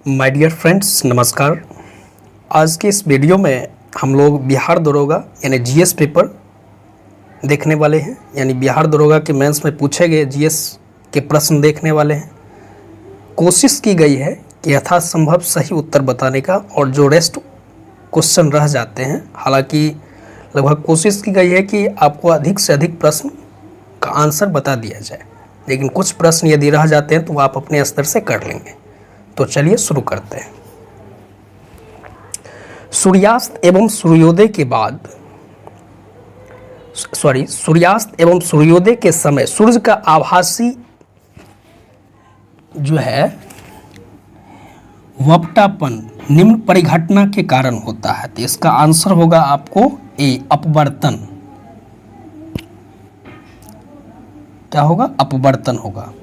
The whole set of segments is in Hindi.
माय डियर फ्रेंड्स, नमस्कार। आज के इस वीडियो में हम लोग बिहार दरोगा यानी जीएस पेपर देखने वाले हैं। यानी बिहार दरोगा के मेंस में पूछे गए जीएस के प्रश्न देखने वाले हैं। कोशिश की गई है कि यथासंभव सही उत्तर बताने का, और जो रेस्ट क्वेश्चन रह जाते हैं, हालांकि लगभग कोशिश की गई है कि आपको अधिक से अधिक प्रश्न का आंसर बता दिया जाए, लेकिन कुछ प्रश्न यदि रह जाते हैं तो आप अपने स्तर से कर लेंगे। तो चलिए शुरू करते हैं। सूर्यास्त एवं सूर्योदय के बाद सूर्यास्त एवं सूर्योदय के समय सूर्य का आभासी जो है वपटापन निम्न परिघटना के कारण होता है। तो इसका आंसर होगा आपको ए, अपवर्तन। क्या होगा? अपवर्तन होगा।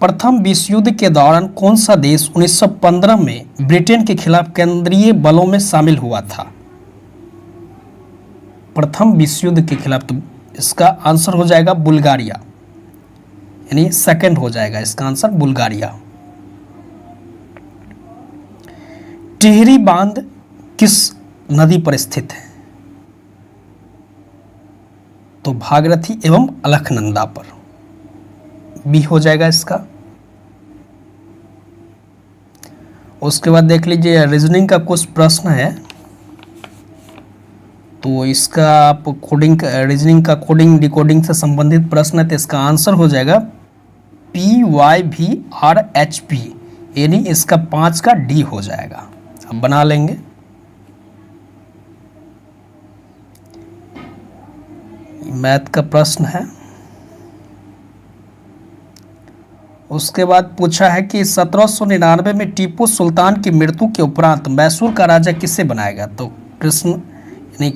प्रथम विश्व युद्ध के दौरान कौन सा देश 1915 में ब्रिटेन के खिलाफ केंद्रीय बलों में शामिल हुआ था? प्रथम विश्व युद्ध के खिलाफ, तो इसका आंसर हो जाएगा बुल्गारिया, यानी सेकंड हो जाएगा इसका आंसर बुल्गारिया। टिहरी बांध किस नदी पर स्थित है? तो भागीरथी एवं अलकनंदा पर, बी हो जाएगा इसका। उसके बाद देख लीजिए रीजनिंग का कुछ प्रश्न है, तो इसका आप कोडिंग रीजनिंग का कोडिंग डिकोडिंग से संबंधित प्रश्न है। तो इसका आंसर हो जाएगा PYVRHP, यानी इसका 5 का डी हो जाएगा। अब बना लेंगे। मैथ का प्रश्न है। उसके बाद पूछा है कि 1799 में टीपू सुल्तान की मृत्यु के उपरांत मैसूर का राजा किसे बनाया गया? तो कृष्ण यानी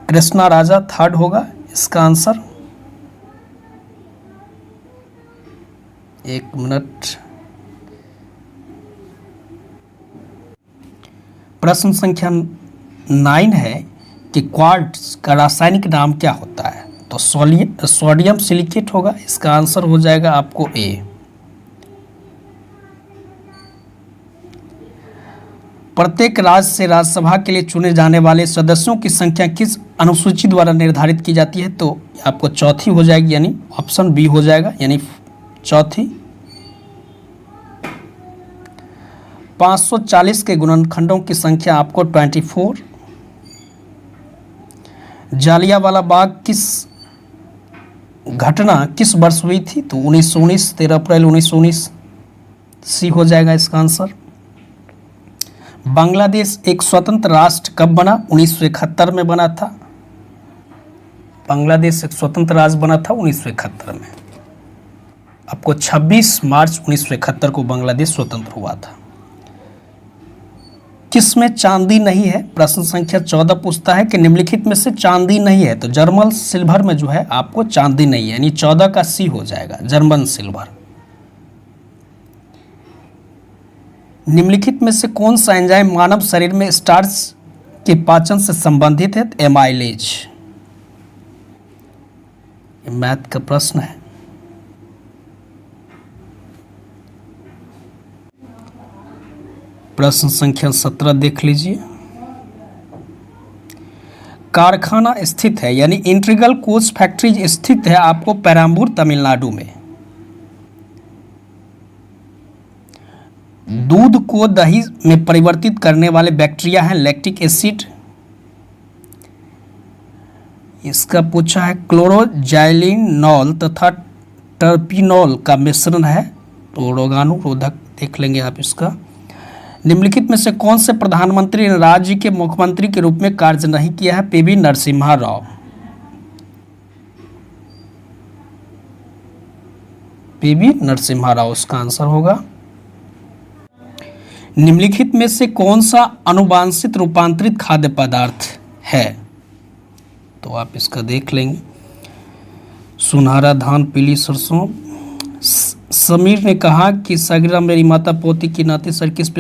कृष्णा राजा थर्ड होगा इसका आंसर। एक मिनट। प्रश्न संख्या 9 है कि क्वार्ट्ज का रासायनिक नाम क्या होता है? तो सोडियम सिलिकेट होगा। इसका आंसर हो जाएगा आपको ए। प्रत्येक राज्य से राज्यसभा के लिए चुने जाने वाले सदस्यों की संख्या किस अनुसूची द्वारा निर्धारित की जाती है? तो आपको चौथी हो जाएगी, यानी ऑप्शन बी हो जाएगा, यानी चौथी। 540 के गुणनखंडों की संख्या आपको 24। जालियांवाला बाग किस घटना किस वर्ष हुई थी? तो 1919, 13 अप्रैल 1919, सी हो जाएगा इसका आंसर। बांग्लादेश एक स्वतंत्र राष्ट्र कब बना? 1971 में बना था। बांग्लादेश एक स्वतंत्र राज्य बना था 1971 में। आपको 26 मार्च 1971 को बांग्लादेश स्वतंत्र हुआ था। किसमें चांदी नहीं है? प्रश्न संख्या 14 पूछता है कि निम्नलिखित में से चांदी नहीं है। तो जर्मन सिल्वर में जो है आपको चांदी नहीं है, यानी 14 का सी हो जाएगा, जर्मन सिल्वर। निम्नलिखित में से कौन सा एंजाइम मानव शरीर में स्टार्च के पाचन से संबंधित है? एमाइलेज। मैथ का प्रश्न है। प्रश्न संख्या 17 देख लीजिए। कारखाना स्थित है, यानी इंटीग्रल कोच फैक्ट्री स्थित है आपको पेराम्बूर तमिलनाडु में। दूध को दही में परिवर्तित करने वाले बैक्टीरिया हैं लैक्टिक एसिड। इसका पूछा है क्लोरोजाइलिनॉल तथा टर्पिनॉल का मिश्रण है, तो रोगाणुरोधक देख लेंगे आप इसका। निम्नलिखित में से कौन से प्रधानमंत्री ने राज्य के मुख्यमंत्री के रूप में कार्य नहीं किया है? PV नरसिम्हा राव। PV नरसिम्हा राव इसका आंसर होगा। निम्नलिखित में से कौन सा अनुवांशिक रूपांतरित खाद्य पदार्थ है? तो आप इसका देख लेंगे। सुनहरा धान, पीली सरसों। समीर ने कहा कि सागिरा मेरी माता पोती की नाती सर किस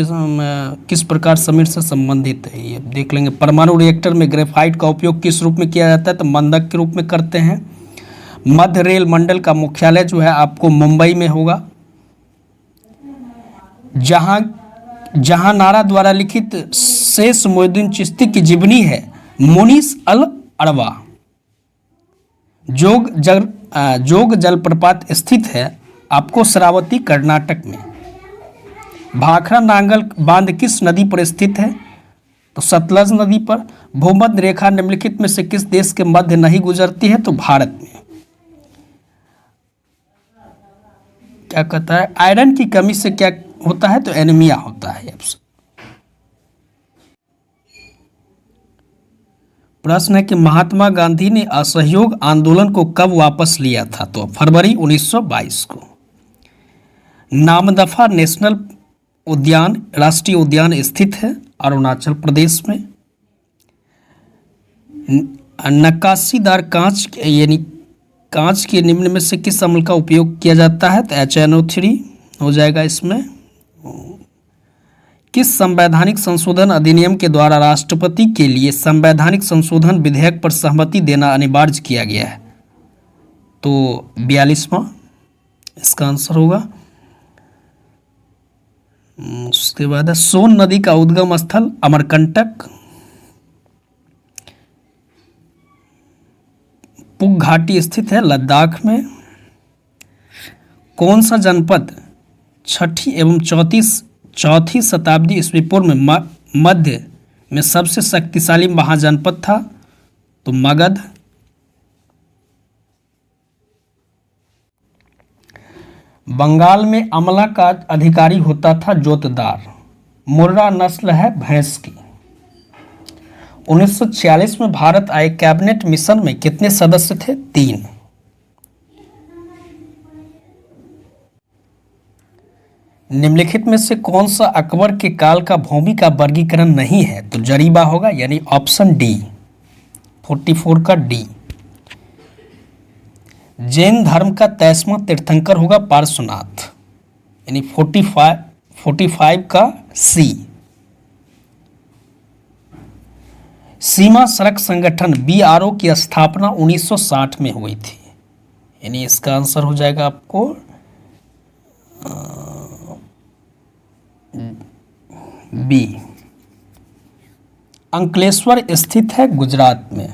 प्रकार समीर से संबंधित है? ये देख लेंगे। परमाणु रिएक्टर में ग्रेफाइट का उपयोग किस रूप में किया जाता है? तो मंदक के रूप में करते हैं। मध्य रेल मंडल का मुख्यालय जो है आपको मुंबई में होगा। जहां जहां नारा द्वारा लिखित शेष मोइनुद्दीन चिश्ती की जीवनी है मुनीस अल अरवा। जोग जलप्रपात स्थित है आपको शरावती कर्नाटक में। भाखड़ा नांगल बांध किस नदी पर स्थित है? तो सतलज नदी पर। भूमध्य रेखा निम्नलिखित में से किस देश के मध्य नहीं गुजरती है? तो भारत में। क्या कहता है? आयरन की कमी से क्या होता है? तो एनीमिया होता है। प्रश्न है कि महात्मा गांधी ने असहयोग आंदोलन को कब वापस लिया था? तो फरवरी 1922 को। नामदफा नेशनल उद्यान राष्ट्रीय उद्यान स्थित है अरुणाचल प्रदेश में। नक्काशीदार कांच यानी कांच के निम्न में से किस अम्ल का उपयोग किया जाता है? तो HNO3 हो जाएगा इसमें। किस संवैधानिक संशोधन अधिनियम के द्वारा राष्ट्रपति के लिए संवैधानिक संशोधन विधेयक पर सहमति देना अनिवार्य किया गया है? तो 42वां इसका आंसर होगा। उसके बाद है सोन नदी का उद्गम स्थल अमरकंटक। पुग घाटी स्थित है लद्दाख में। कौन सा जनपद छठी एवं चौथी शताब्दी ईस्वी पूर्व में मध्य में सबसे शक्तिशाली महाजनपद था? तो मगध। बंगाल में अमला का अधिकारी होता था जोतदार। मुर्रा नस्ल है भैंस की। 1946 में भारत आए कैबिनेट मिशन में कितने सदस्य थे? 3। निम्नलिखित में से कौन सा अकबर के काल का भूमि का वर्गीकरण नहीं है? तो जरीबा होगा यानी ऑप्शन डी 44 का डी। जैन धर्म का 23वां तीर्थंकर होगा पार्श्वनाथ यानी 45 का सी। सीमा सड़क संगठन BRO की स्थापना 1960 में हुई थी यानी इसका आंसर हो जाएगा आपको बी। अंकलेश्वर स्थित है गुजरात में।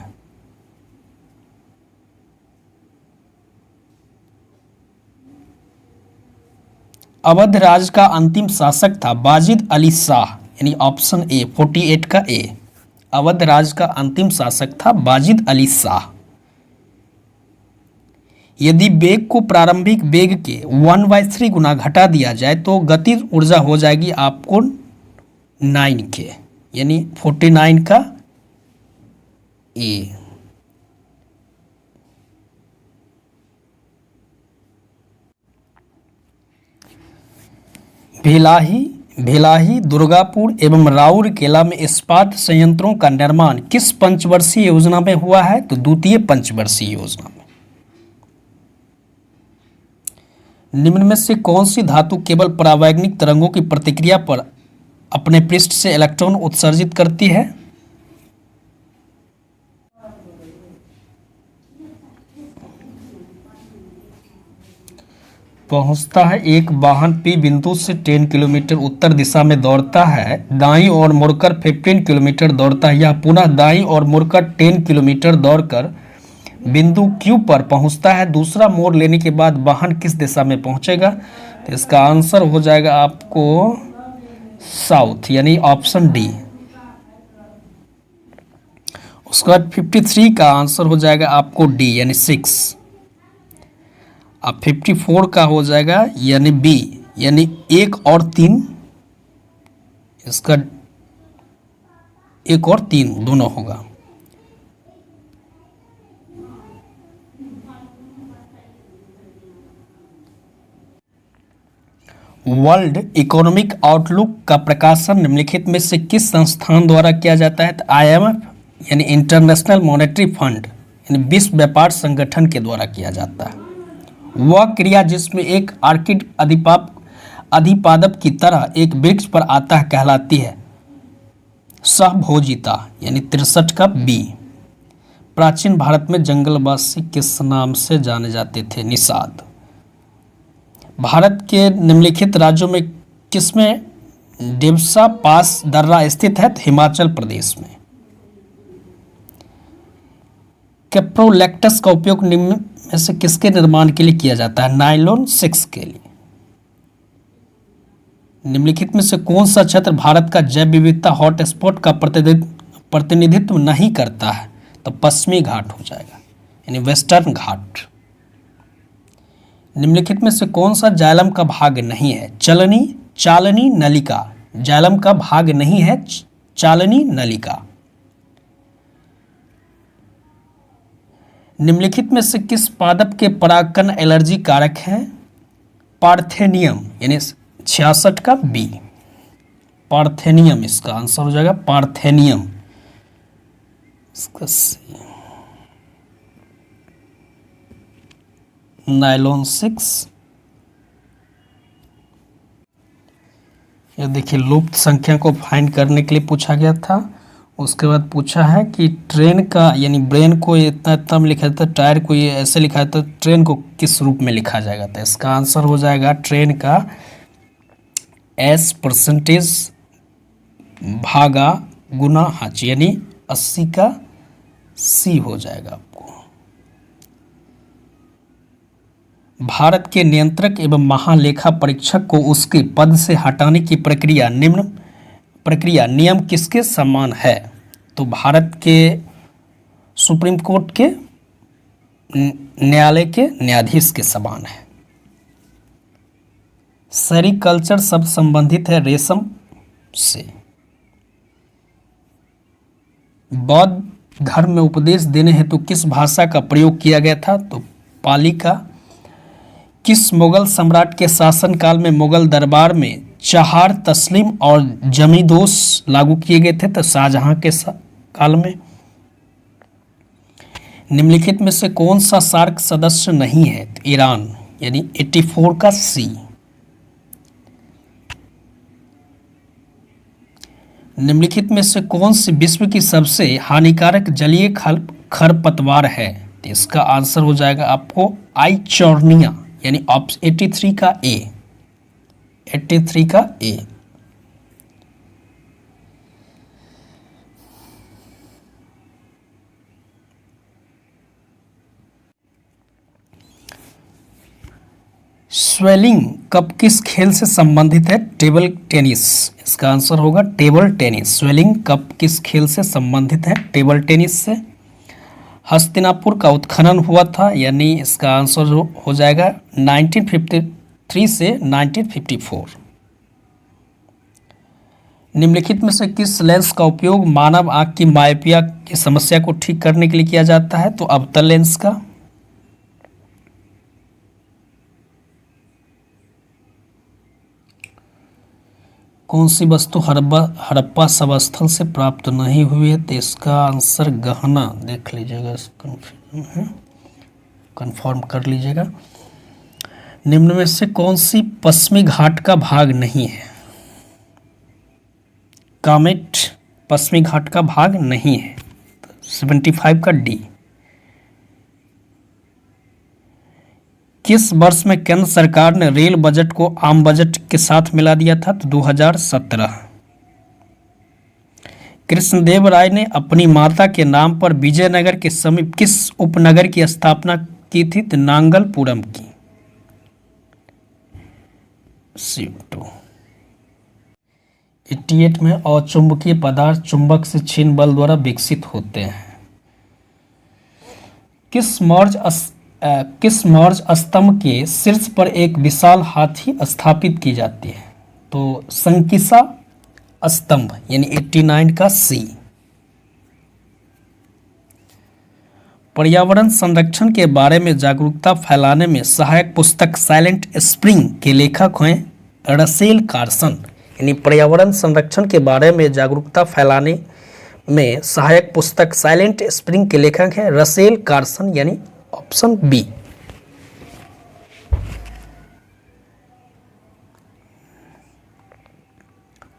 अवध राज का अंतिम शासक था बाजिद अली शाह यानी ऑप्शन ए 48 का ए। अवध राज का अंतिम शासक था बाजिद अली शाह। यदि वेग को प्रारंभिक वेग के 1/3 गुना घटा दिया जाए तो गतिज ऊर्जा हो जाएगी आपको 9 के यानी 49 का ए। भिलाही, दुर्गापुर एवं राउरकेला में इस्पात संयंत्रों का निर्माण किस पंचवर्षीय योजना में हुआ है? तो द्वितीय पंचवर्षीय योजना में। निम्न में से कौन सी धातु केवल परावैज्ञानिक तरंगों की प्रतिक्रिया पर अपने पृष्ठ से इलेक्ट्रॉन उत्सर्जित करती है? पहुंचता है एक वाहन P बिंदु से 10 किलोमीटर उत्तर दिशा में दौड़ता है, दाईं ओर मुड़कर 15 किलोमीटर दौड़ता है। यह पुनः दाईं ओर मुड़कर 10 किलोमीटर दौड़कर बिंदु Q पर पहुंचता है। दूसरा मोड़ लेने के बाद वाहन किस दिशा में पहुंचेगा? तो इसका आंसर हो जाएगा आपको साउथ यानी ऑप्शन डी। उसके बाद 53 का आंसर हो जाएगा आपको डी यानी 6। अब 54 का हो जाएगा यानी बी यानी 1 और 3। इसका 1 और 3 दोनों होगा। वर्ल्ड इकोनॉमिक आउटलुक का प्रकाशन निम्नलिखित में से किस संस्थान द्वारा किया जाता है? तो IMF यानी इंटरनेशनल मॉनेटरी फंड यानी विश्व व्यापार संगठन के द्वारा किया जाता है। वह क्रिया जिसमें एक आर्किड अधिपादप की तरह एक वृक्ष पर आता है कहलाती है सहभोजिता यानी 63 का बी। प्राचीन भारत में जंगलवासी किस नाम से जाने जाते थे? निषाद। भारत के निम्नलिखित राज्यों में किसमें डिबसा पास दर्रा स्थित है? तो हिमाचल प्रदेश में। कैप्रोलैक्टस का उपयोग निम्न में से किसके निर्माण के लिए किया जाता है? नायलॉन 6 के लिए। निम्नलिखित में से कौन सा क्षेत्र भारत का जैव विविधता हॉटस्पॉट का प्रतिनिधित्व नहीं करता है? तो पश्चिमी घाट हो जाएगा, यानी वेस्टर्न घाट। निम्नलिखित में से कौन सा जालम का भाग नहीं है? चालनी नलिका जालम का भाग नहीं है, चालनी नलिका। निम्नलिखित में से किस पादप के परागकण एलर्जी कारक है? पार्थेनियम, यानी 66 का बी, पार्थेनियम इसका आंसर हो जाएगा, पार्थेनियम इसका सी। नायलॉन 6। ये देखिए लुप्त संख्या को फाइंड करने के लिए पूछा गया था। उसके बाद पूछा है कि ट्रेन का, यानी ब्रेन को इतना इतना में लिखा जाता है, टायर को ये ऐसे लिखा जाता है, ट्रेन को किस रूप में लिखा जाएगा? तो इसका आंसर हो जाएगा ट्रेन का S% भागा गुना हाच, यानी 80 का C हो जाएगा आपको। भारत के नियंत्रक एवं महालेखा परीक्षक को उसके पद से हटाने की प्रक्रिया नियम किसके समान है? तो भारत के सुप्रीम कोर्ट के न्यायालय के न्यायाधीश के समान है। सेरिकल्चर शब्द संबंधित है रेशम से। बौद्ध धर्म में उपदेश देने हेतु किस भाषा का प्रयोग किया गया था? तो पाली का। किस मुगल सम्राट के शासनकाल में मुगल दरबार में चहार तस्लीम और जमींदोज लागू किए गए थे? तो शाहजहां के काल में। निम्नलिखित में से कौन सा सार्क सदस्य नहीं है? तो ईरान, यानी 84 का सी। निम्नलिखित में से कौन सी विश्व की सबसे हानिकारक जलीय खरपतवार है? तो इसका आंसर हो जाएगा आपको आइचोर्निया, यानी 83 का ए, 83 का ए। स्वेलिंग कप किस खेल से संबंधित है? टेबल टेनिस, इसका आंसर होगा टेबल टेनिस। स्वेलिंग कप किस खेल से संबंधित है? टेबल टेनिस से। हस्तिनापुर का उत्खनन हुआ था, यानी इसका आंसर हो जाएगा 1953 से 1954। निम्नलिखित में से किस लेंस का उपयोग मानव आंख की मायोपिया की समस्या को ठीक करने के लिए किया जाता है? तो अवतल लेंस का। कौन सी वस्तु हड़प्पा सभस्थल से प्राप्त नहीं हुई है? तो इसका आंसर गहना, देख लीजिएगा, कंफर्म कर लीजिएगा। निम्न में से कौन सी पश्चिमी घाट का भाग नहीं है? कामेट पश्चिमी घाट का भाग नहीं है, 75 का डी। किस वर्ष में केंद्र सरकार ने रेल बजट को आम बजट के साथ मिला दिया था? तो 2017। कृष्णदेव राय ने अपनी माता के नाम पर विजयनगर के समीप किस उपनगर की स्थापना की थी? तो नांगलपुरम की। 88 में अचुंबकीय पदार्थ चुंबक से छीन बल द्वारा विकसित होते हैं। किस मौर्य स्तंभ के शीर्ष पर एक विशाल हाथी स्थापित की जाती है? तो संकिसा स्तंभ, यानी 89 का सी। पर्यावरण संरक्षण के बारे में जागरूकता फैलाने में सहायक पुस्तक साइलेंट स्प्रिंग के लेखक हैं रसेल कार्सन, यानी पर्यावरण संरक्षण के बारे में जागरूकता फैलाने में सहायक पुस्तक साइलेंट स्प्रिंग के लेखक हैं रसेल कार्सन, यानी ऑप्शन बी।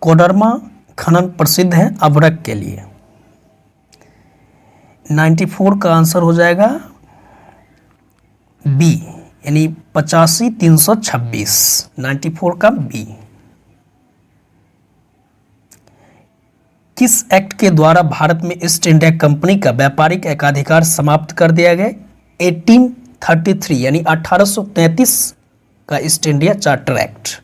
कोडरमा खनन प्रसिद्ध है अभ्रक के लिए। 94 का आंसर हो जाएगा बी, यानी 85,326, 94 का बी। किस एक्ट के द्वारा भारत में ईस्ट इंडिया कंपनी का व्यापारिक एकाधिकार समाप्त कर दिया गया? 1833 यानी 1833 का East India Charter Act.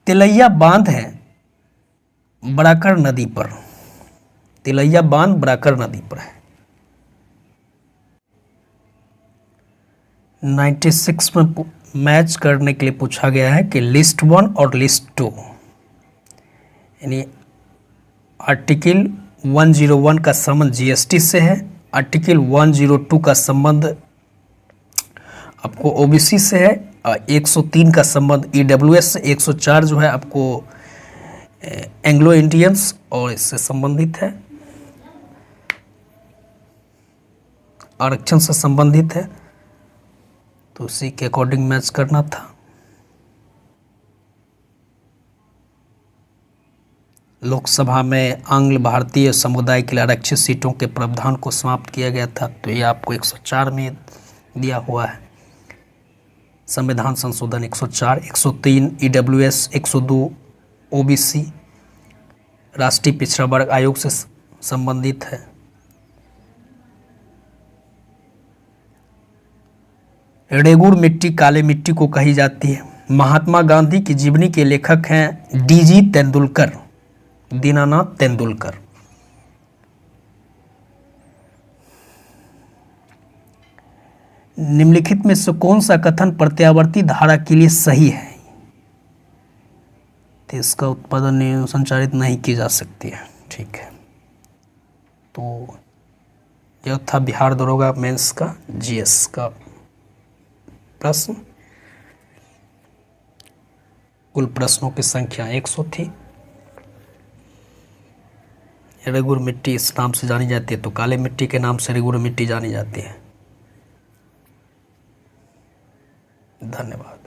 Tilaiya बांध है बराकर नदी पर, तिलैया बांध बराकर नदी पर है। 96 में मैच करने के लिए पूछा गया है कि लिस्ट 1 और लिस्ट 2 यानी आर्टिकल 101 का संबंध जीएसटी से है, आर्टिकल 102 का संबंध आपको ओबीसी से है, 103 का संबंध ईडब्ल्यूएस से, 104 जो है आपको एंग्लो इंडियंस और इससे संबंधित है, आरक्षण से संबंधित है, तो उसी के अकॉर्डिंग मैच करना था। लोकसभा में आंग्ल भारतीय समुदाय के लिए आरक्षित सीटों के प्रावधान को समाप्त किया गया था, तो ये आपको 104 में दिया हुआ है। संविधान संशोधन 104, 103 ईडब्ल्यूएस, 102 ओबीसी राष्ट्रीय पिछड़ा वर्ग आयोग से संबंधित है। रेगुड़ मिट्टी काले मिट्टी को कही जाती है। महात्मा गांधी की जीवनी के लेखक हैं डीजी तेंदुलकर, दीनानाथ तेंदुलकर। निम्नलिखित में से कौन सा कथन प्रत्यावर्ती धारा के लिए सही है? तो इसका उत्पादन संचारित नहीं की जा सकती है। ठीक है, तो यह था बिहार दरोगा मेंस का जीएस का प्रश्न। कुल प्रश्नों की संख्या 100 थी। रेगुड़ मिट्टी इस नाम से जानी जाती है, तो काले मिट्टी के नाम से रेगुड़ मिट्टी जानी जाती है। धन्यवाद।